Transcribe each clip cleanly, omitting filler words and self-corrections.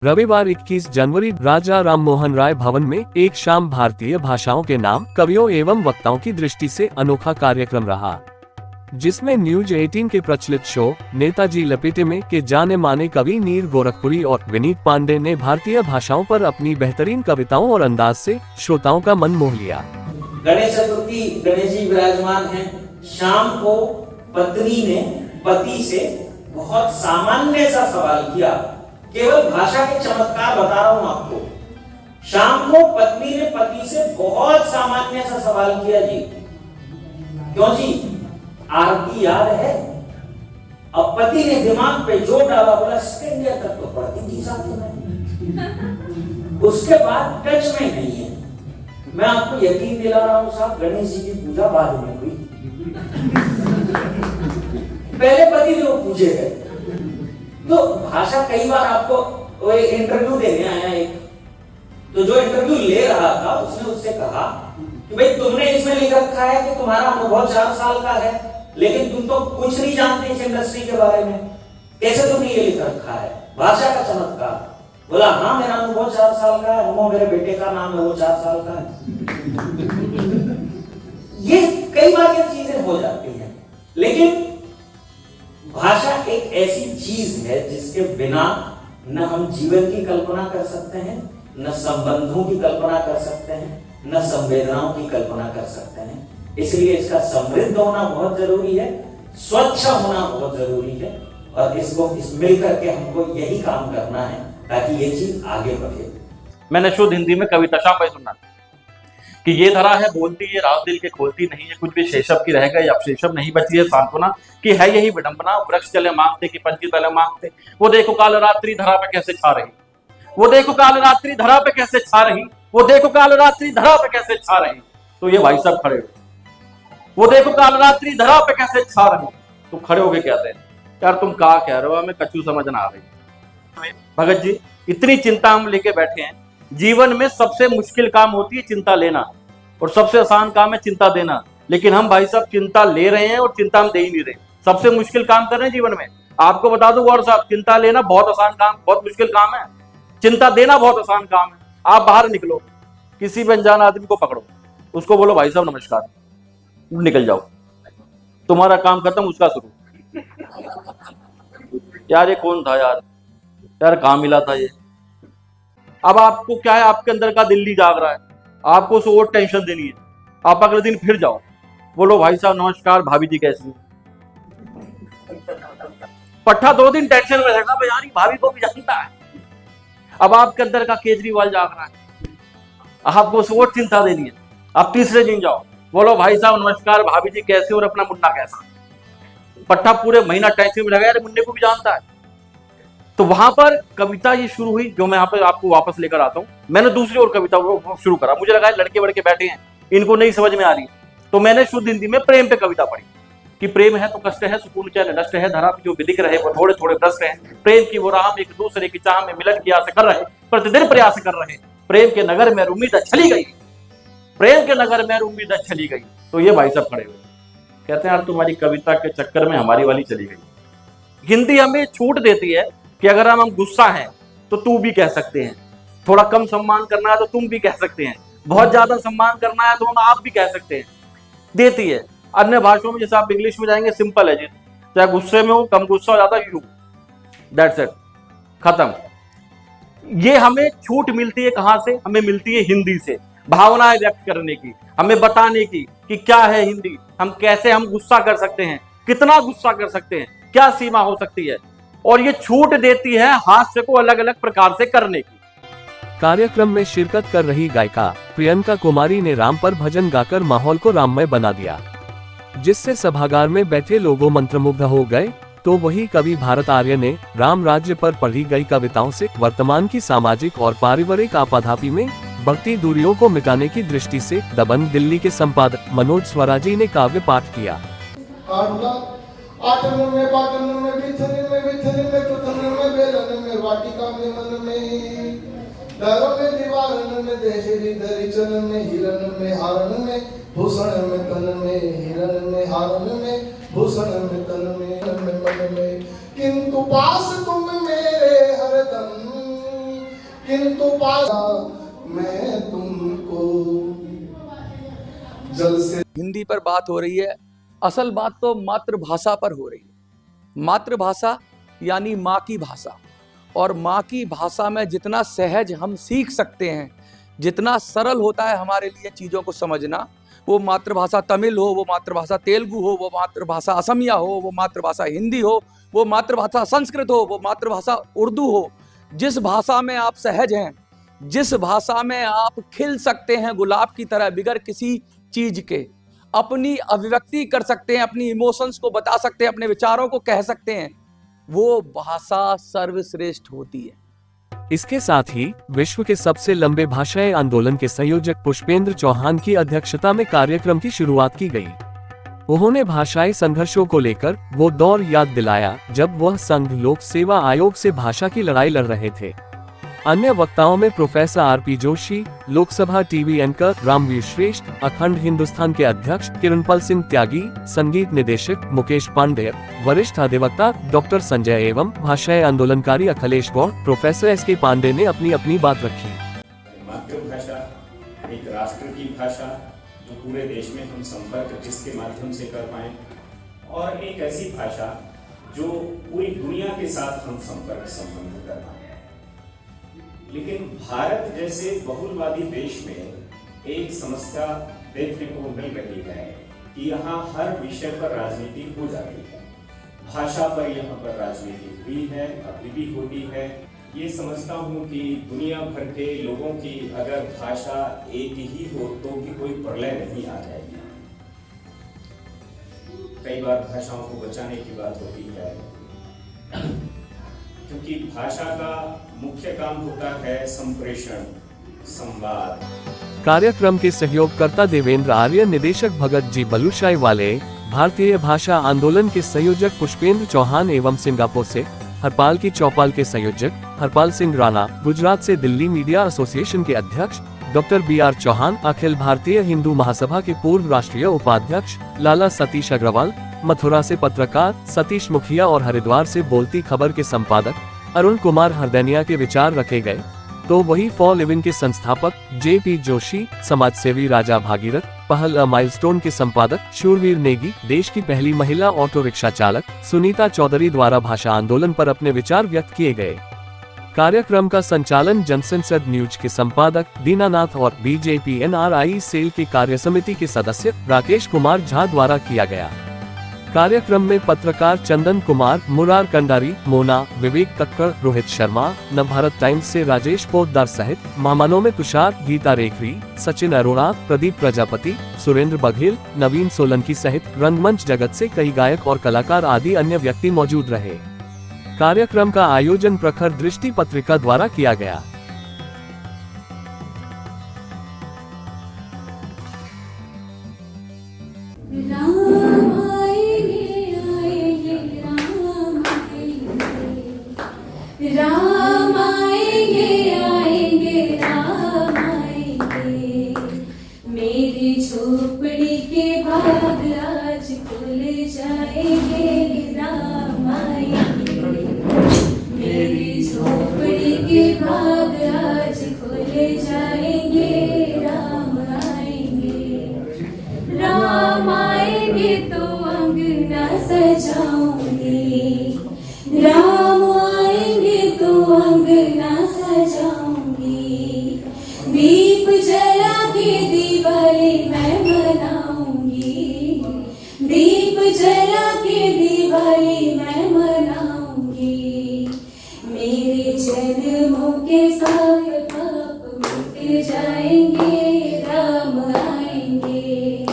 रविवार 21 जनवरी राजा राम मोहन राय भवन में एक शाम भारतीय भाषाओं के नाम, कवियों एवं वक्ताओं की दृष्टि से अनोखा कार्यक्रम रहा, जिसमें न्यूज 18 के प्रचलित शो नेताजी लपेटे में के जाने माने कवि नीर गोरखपुरी और विनीत पांडे ने भारतीय भाषाओं पर अपनी बेहतरीन कविताओं और अंदाज से श्रोताओं का मन मोह लिया। गणेश चतुर्थी, गणेश जी विराजमान हैं। शाम को पत्नी ने पति से बहुत सामान्य सा सवाल किया, केवल भाषा के चमत्कार बता रहा हूं आपको। शाम को पत्नी ने पति से बहुत सामान्य सा सवाल किया जी, क्यों जी, आरती याद है? अब पति ने दिमाग पे जोर डाला, बोला सेकंड ईयर तक तो पढ़ती थी साथ में, उसके बाद टच में नहीं है। मैं आपको यकीन दिला रहा हूं साहब, गणेश जी की पूजा बाद में हुई, पहले पति ने वो पूजे गए। तो भाषा कई बार आपको, वो इंटरव्यू देने आया एक, तो जो इंटरव्यू ले रहा था उसने उससे कहा कि भाई तुमने इसमें लिख रखा है कि तुम्हारा अनुभव 4 साल का है, लेकिन तुम तो कुछ नहीं जानते इस इंडस्ट्री के बारे में, कैसे तुमने ये लिख रखा है भाषा का चमत्कार? बोला हाँ, मेरा अनुभव 4 साल का है, अनुभव मेरे बेटे का नाम है, वो 4 साल का है। ये कई बार ये चीजें हो जाती हैं, लेकिन भाषा एक ऐसी चीज है जिसके बिना न हम जीवन की कल्पना कर सकते हैं, न संबंधों की कल्पना कर सकते हैं, न संवेदनाओं की कल्पना कर सकते हैं। इसलिए इसका समृद्ध होना बहुत जरूरी है, स्वच्छ होना बहुत जरूरी है, और इसको मिलकर के हमको यही काम करना है ताकि ये चीज आगे बढ़े। मैंने शुद्ध हिंदी में कविता शाम सुना कि ये धरा है बोलती, ये रात दिल के खोलती नहीं है, कुछ भी शेषब की रह गई, अब शेषब नहीं बची है सांत्वना, कि है यही विडंबना, वृक्ष चले मांगते कि पंछी तले मांगते। वो देखो काल रात्रि धरा पे कैसे छा रही, वो देखो काल रात्रि धरा पे कैसे छा रही, वो देखो काल रात्रि धरा पे कैसे छा रही। तो ये भाई साहब खड़े हुए, वो देखो काल रात्रि धरा पे कैसे छा रही, तो खड़े होके कहते हैं यार तुम क्या कह रहे हो, हमें कछु समझ ना आ रही। भगत जी, इतनी चिंता हम लेके बैठे हैं, जीवन में सबसे मुश्किल काम होती है चिंता लेना, और सबसे आसान काम है चिंता देना, लेकिन हम भाई साहब चिंता ले रहे हैं और चिंता हम दे ही नहीं रहे। सबसे मुश्किल काम कर रहे हैं जीवन में। आपको बता दूं गौर साहब, चिंता लेना बहुत आसान काम, बहुत मुश्किल काम है, चिंता देना बहुत आसान काम है। आप बाहर निकलो, किसी भी अनजान आदमी को पकड़ो, उसको बोलो भाई साहब नमस्कार, निकल जाओ, तुम्हारा काम खत्म, उसका शुरू। यार ये कौन था यार, यार कहाँ मिला था ये। अब आपको क्या है, आपके अंदर का दिल्ली जाग रहा है, आपको उसे और टेंशन देनी है। आप अगले दिन फिर जाओ, बोलो भाई साहब नमस्कार, भाभी जी कैसी है। पट्टा 2 दिन टेंशन में रहेगा, यार भाभी को भी जानता है। अब आपके अंदर का केजरीवाल जाग रहा है, आपको उसे और चिंता देनी है। अब तीसरे दिन जाओ, बोलो भाई साहब नमस्कार, भाभी जी कैसे और अपना मुन्ना कैसा। पट्टा पूरे महीना टेंशन में रहेगा, यार मुन्ने को भी जानता है। तो वहां पर कविता ये शुरू हुई, जो मैं यहाँ पे आपको वापस लेकर आता हूँ। मैंने दूसरी और कविता वो शुरू करा, मुझे लगा लड़के वड़के बैठे हैं, इनको नहीं समझ में आ रही, तो मैंने शुद्ध हिंदी में प्रेम पे कविता पढ़ी कि प्रेम है तो कष्ट है, सुकून चैन नष्ट है, धरा जो बिदिक रहे वो थोड़े थोड़े भ्रष्ट है, प्रेम की वो राह में एक दूसरे की चाह में मिलन की आस कर रहे, प्रतिदिन प्रयास कर रहे, प्रेम के नगर में उम्मीद चली गई, प्रेम के नगर में उम्मीद चली गई। तो ये भाई साहब खड़े हुए कहते हैं यार तुम्हारी कविता के चक्कर में हमारी वाली चली गई। हिंदी हमें छूट देती है कि अगर हम गुस्सा हैं तो तू भी कह सकते हैं, थोड़ा कम सम्मान करना है तो तुम भी कह सकते हैं, बहुत ज्यादा सम्मान करना है तो हम आप भी कह सकते हैं, देती है। अन्य भाषाओं में जैसे आप इंग्लिश में जाएंगे सिंपल है जी, चाहे गुस्से में हो, कम गुस्सा हो जाता है यू, दैट्स इट, खत्म। ये हमें छूट मिलती है कहां से? हमें मिलती है हिंदी से, भावनाएं व्यक्त करने की, हमें बताने की कि क्या है हिंदी, हम कैसे हम गुस्सा कर सकते हैं, कितना गुस्सा कर सकते हैं, क्या सीमा हो सकती है, और ये छूट देती है हास्य को अलग अलग प्रकार से करने की। कार्यक्रम में शिरकत कर रही गायिका प्रियंका कुमारी ने राम पर भजन गाकर माहौल को राममय बना दिया, जिससे सभागार में बैठे लोगों मंत्रमुग्ध हो गए। तो वही कवि भारत आर्य ने राम राज्य पर पढ़ी गई कविताओं से वर्तमान की सामाजिक और पारिवारिक आपाधापी में बढ़ती दूरियों को मिटाने की दृष्टि से दबंग दिल्ली के संपादक मनोज स्वराजी ने काव्य पाठ किया। आठन में बाटन में बिछन में कुथन में बेलन में वाटिका में मन में दर में दीवारन में देहरी दरिचन में हिरन में हारन में भूषण में तन में हिरन में हारन में भूषण में तन में मन में किंतु पास तुम मेरे हरदम किंतु पाया मैं तुमको जल से। हिंदी पर बात हो रही है, असल बात तो मातृभाषा पर हो रही है। मातृभाषा यानी माँ की भाषा, और माँ की भाषा में जितना सहज हम सीख सकते हैं, जितना सरल होता है हमारे लिए चीज़ों को समझना, वो मातृभाषा तमिल हो, वो मातृभाषा तेलुगु हो, वो मातृभाषा असमिया हो, वो मातृभाषा हिंदी हो, वो मातृभाषा संस्कृत हो, वो मातृभाषा उर्दू हो, जिस भाषा में आप सहज हैं, जिस भाषा में आप खिल सकते हैं गुलाब की तरह बिगर किसी चीज के, अपनी अभिव्यक्ति कर सकते हैं, अपनी इमोशंस को बता सकते हैं, अपने विचारों को कह सकते हैं, वो भाषा सर्वश्रेष्ठ होती है। इसके साथ ही विश्व के सबसे लंबे भाषाई आंदोलन के संयोजक पुष्पेंद्र चौहान की अध्यक्षता में कार्यक्रम की शुरुआत की गई। उन्होंने भाषाई संघर्षों को लेकर वो दौर याद दिलाया जब वह संघ लोक सेवा आयोग से भाषा की लड़ाई लड़ रहे थे। अन्य वक्ताओं में professor RP Joshi, Lok Sabha TV anchor Ramveer Shreshth, Akhand Hindustan के अध्यक्ष किरणपल सिंह त्यागी, संगीत निदेशक मुकेश पांडेय, वरिष्ठ अधिवक्ता डॉक्टर संजय एवं भाषाई आंदोलनकारी अखिलेश गौड़, प्रोफेसर एसके पांडे ने अपनी अपनी बात रखी। मातृभाषा एक राष्ट्र की भाषा जो पूरे देश में हम संपर्क जिसके माध्यम से कर पाए, और एक ऐसी भाषा जो पूरी दुनिया के साथ हम संपर्क संबंध कर पाए। लेकिन भारत जैसे बहुलवादी देश में एक समस्या देखने को मिल रही है कि यहाँ हर विषय पर राजनीति हो जाती है। भाषा पर यहाँ पर राजनीति हुई है, अभी भी होती है। ये समझता हूँ कि दुनिया भर के लोगों की अगर भाषा एक ही हो तो भी कोई प्रलय नहीं आ जाएगी। कई बार भाषाओं को बचाने की बात होती है, क्योंकि भाषा का मुख्य काम होता है संप्रेषण, संवाद। कार्यक्रम के सहयोगकर्ता देवेंद्र आर्य, निदेशक भगत जी बलुशाई वाले, भारतीय भाषा आंदोलन के संयोजक पुष्पेंद्र चौहान एवं सिंगापुर से हरपाल की चौपाल के संयोजक हरपाल सिंह राणा, गुजरात से दिल्ली मीडिया एसोसिएशन के अध्यक्ष डॉक्टर BR चौहान, अखिल भारतीय हिंदू महासभा के पूर्व राष्ट्रीय उपाध्यक्ष लाला सतीश अग्रवाल, मथुरा से पत्रकार सतीश मुखिया और हरिद्वार से बोलती खबर के संपादक अरुण कुमार हरदैनिया के विचार रखे गए। तो वही फॉर लिविंग के संस्थापक JP जोशी, समाजसेवी राजा भागीरथ, पहल अ माइलस्टोन के संपादक शूरवीर नेगी, देश की पहली महिला ऑटो रिक्शा चालक सुनीता चौधरी द्वारा भाषा आंदोलन पर अपने विचार व्यक्त किए गए। कार्यक्रम का संचालन जनसंसद न्यूज के संपादक दीनानाथ और BJP NRI सेल के कार्यसमिति के सदस्य राकेश कुमार झा द्वारा किया गया। कार्यक्रम में पत्रकार चंदन कुमार, मुरार कंडारी, मोना, विवेक कक्कड़, रोहित शर्मा, नवभारत टाइम्स से राजेश पोद्दार सहित मेहमानों में तुषार, गीता रेखरी, सचिन अरोड़ा, प्रदीप प्रजापति, सुरेंद्र बघेल, नवीन सोलंकी सहित रंगमंच जगत से कई गायक और कलाकार आदि अन्य व्यक्ति मौजूद रहे। कार्यक्रम का आयोजन प्रखर दृष्टि पत्रिका द्वारा किया गया। राम आएंगे आएंगे राम आएंगे, मेरी झोपड़ी के भाग आज खुल जाएंगे राम आएंगे, मेरी झोपड़ी के भाग आज खुल जाएंगे राम आएंगे। राम आएंगे तो अंगना सजाऊंगी, राम अंगना सजाऊंगी, दीप जला के दिवाली मैं मनाऊंगी, दीप जला के दिवाली मैं मनाऊंगी, मेरे जन्मों के सारे पाप मिट जाएंगे राम आएंगे।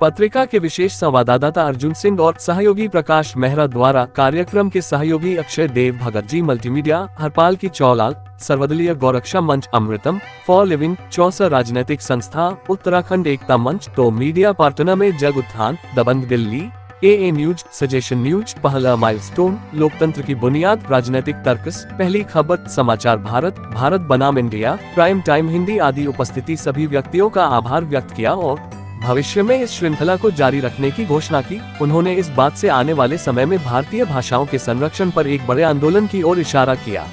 पत्रिका के विशेष संवाददाता अर्जुन सिंह और सहयोगी प्रकाश मेहरा द्वारा कार्यक्रम के सहयोगी अक्षय देव, भगत जी मल्टीमीडिया, हरपाल की चौलाल, सर्वदलीय गौरक्षा मंच अमृतम, फॉर लिविंग, चौसा राजनीतिक संस्था, उत्तराखंड एकता मंच, तो मीडिया पार्टनर में Jag Utthan, Dabang Delhi, AA news, suggestion news, पहला माइलस्टोन, लोकतंत्र की बुनियाद, राजनीतिक तर्कस, पहली खबर, समाचार भारत, भारत बनाम इंडिया, प्राइम टाइम हिंदी आदि उपस्थिति सभी व्यक्तियों का आभार व्यक्त किया और भविष्य में इस श्रृंखला को जारी रखने की घोषणा की। उन्होंने इस बात से आने वाले समय में भारतीय भाषाओं के संरक्षण पर एक बड़े आंदोलन की ओर इशारा किया।